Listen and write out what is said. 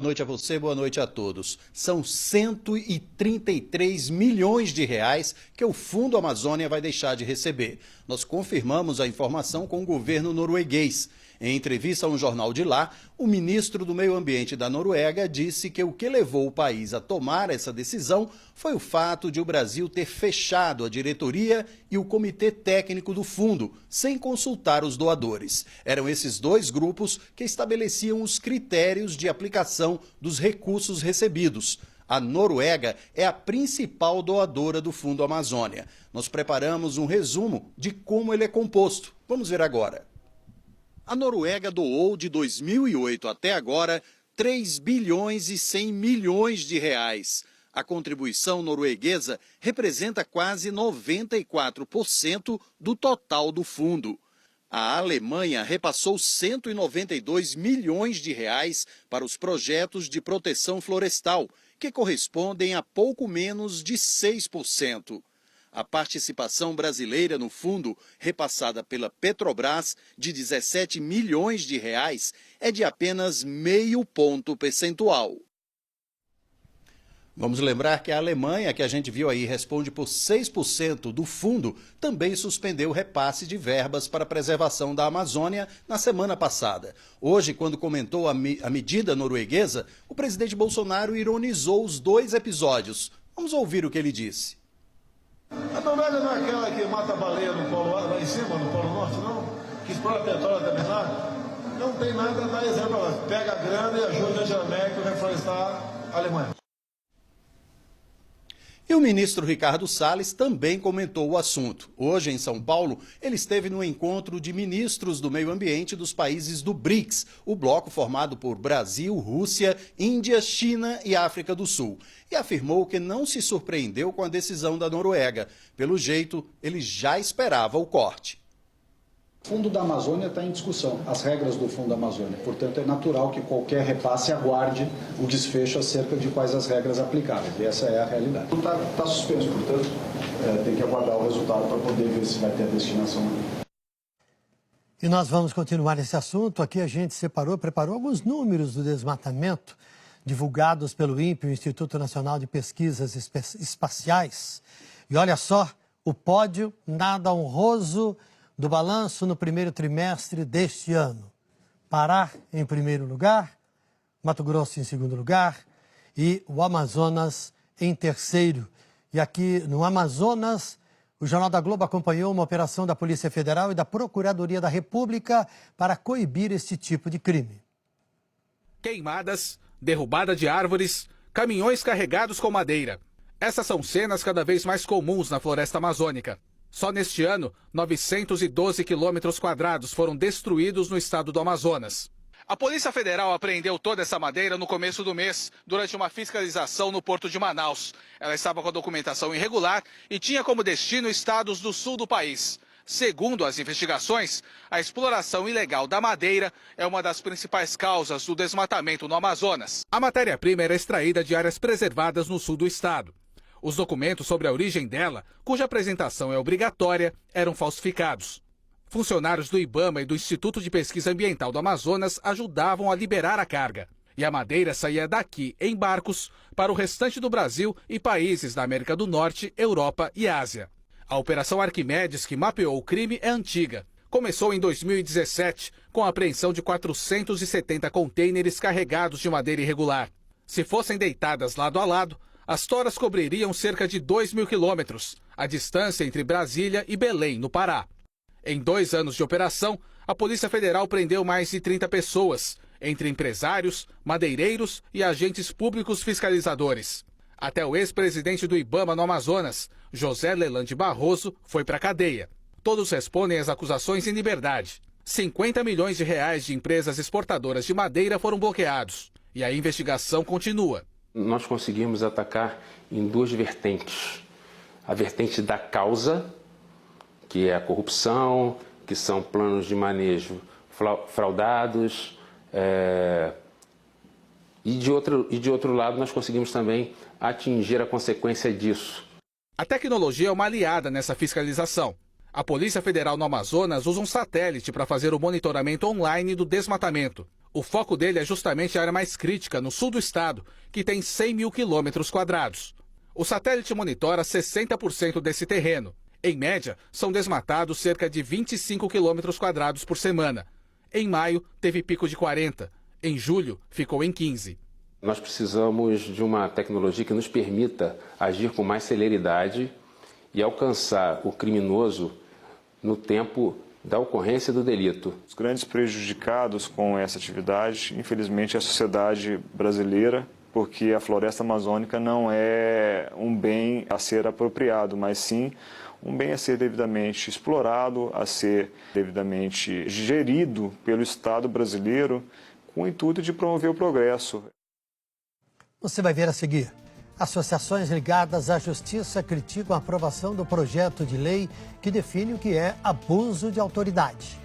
Boa noite a você, boa noite a todos. São 133 milhões de reais que o Fundo Amazônia vai deixar de receber. Nós confirmamos a informação com o governo norueguês. Em entrevista a um jornal de lá, o ministro do Meio Ambiente da Noruega disse que o que levou o país a tomar essa decisão foi o fato de o Brasil ter fechado a diretoria e o comitê técnico do fundo, sem consultar os doadores. Eram esses dois grupos que estabeleciam os critérios de aplicação dos recursos recebidos. A Noruega é a principal doadora do Fundo Amazônia. Nós preparamos um resumo de como ele é composto. Vamos ver agora. A Noruega doou de 2008 até agora 3 bilhões e 100 milhões de reais. A contribuição norueguesa representa quase 94% do total do fundo. A Alemanha repassou 192 milhões de reais para os projetos de proteção florestal, que correspondem a pouco menos de 6%. A participação brasileira no fundo, repassada pela Petrobras, de 17 milhões de reais, é de apenas meio ponto percentual. Vamos lembrar que a Alemanha, que a gente viu aí, responde por 6% do fundo, também suspendeu o repasse de verbas para a preservação da Amazônia na semana passada. Hoje, quando comentou a medida norueguesa, o presidente Bolsonaro ironizou os dois episódios. Vamos ouvir o que ele disse. A Noruega não é aquela que mata baleia no polo, lá em cima, no Polo Norte, não? Que explora petróleo também lá? Não tem nada, dá exemplo. Pega a grana e ajuda a Angela a reflorestar a Alemanha. E o ministro Ricardo Salles também comentou o assunto. Hoje, em São Paulo, ele esteve no encontro de ministros do meio ambiente dos países do BRICS, o bloco formado por Brasil, Rússia, Índia, China e África do Sul. E afirmou que não se surpreendeu com a decisão da Noruega. Pelo jeito, ele já esperava o corte. O Fundo da Amazônia está em discussão, as regras do Fundo da Amazônia. Portanto, é natural que qualquer repasse aguarde o desfecho acerca de quais as regras aplicáveis. E essa é a realidade. Está suspenso, portanto, tem que aguardar o resultado para poder ver se vai ter a destinação. E nós vamos continuar esse assunto. Aqui a gente preparou alguns números do desmatamento divulgados pelo INPE, o Instituto Nacional de Pesquisas Espaciais. E olha só, o pódio nada honroso do balanço no primeiro trimestre deste ano. Pará em primeiro lugar, Mato Grosso em segundo lugar e o Amazonas em terceiro. E aqui no Amazonas, o Jornal da Globo acompanhou uma operação da Polícia Federal e da Procuradoria da República para coibir este tipo de crime. Queimadas, derrubada de árvores, caminhões carregados com madeira. Essas são cenas cada vez mais comuns na floresta amazônica. Só neste ano, 912 quilômetros quadrados foram destruídos no estado do Amazonas. A Polícia Federal apreendeu toda essa madeira no começo do mês, durante uma fiscalização no Porto de Manaus. Ela estava com a documentação irregular e tinha como destino estados do sul do país. Segundo as investigações, a exploração ilegal da madeira é uma das principais causas do desmatamento no Amazonas. A matéria-prima era extraída de áreas preservadas no sul do estado. Os documentos sobre a origem dela, cuja apresentação é obrigatória, eram falsificados. Funcionários do IBAMA e do Instituto de Pesquisa Ambiental do Amazonas ajudavam a liberar a carga. E a madeira saía daqui, em barcos, para o restante do Brasil e países da América do Norte, Europa e Ásia. A Operação Arquimedes, que mapeou o crime, é antiga. Começou em 2017, com a apreensão de 470 contêineres carregados de madeira irregular. Se fossem deitadas lado a lado, as toras cobririam cerca de 2.000 quilômetros, a distância entre Brasília e Belém, no Pará. Em 2 anos de operação, a Polícia Federal prendeu mais de 30 pessoas, entre empresários, madeireiros e agentes públicos fiscalizadores. Até o ex-presidente do IBAMA no Amazonas, José Lelande Barroso, foi para a cadeia. Todos respondem às acusações em liberdade. 50 milhões de reais de empresas exportadoras de madeira foram bloqueados. E a investigação continua. Nós conseguimos atacar em 2 vertentes. A vertente da causa, que é a corrupção, que são planos de manejo fraudados, e de outro lado nós conseguimos também atingir a consequência disso. A tecnologia é uma aliada nessa fiscalização. A Polícia Federal no Amazonas usa um satélite para fazer o monitoramento online do desmatamento. O foco dele é justamente a área mais crítica, no sul do estado, que tem 100 mil quilômetros quadrados. O satélite monitora 60% desse terreno. Em média, são desmatados cerca de 25 quilômetros quadrados por semana. Em maio, teve pico de 40. Em julho, ficou em 15. Nós precisamos de uma tecnologia que nos permita agir com mais celeridade e alcançar o criminoso no tempo da ocorrência do delito. Os grandes prejudicados com essa atividade, infelizmente, é a sociedade brasileira, porque a floresta amazônica não é um bem a ser apropriado, mas sim um bem a ser devidamente explorado, a ser devidamente gerido pelo Estado brasileiro, com o intuito de promover o progresso. Você vai ver a seguir. Associações ligadas à justiça criticam a aprovação do projeto de lei que define o que é abuso de autoridade.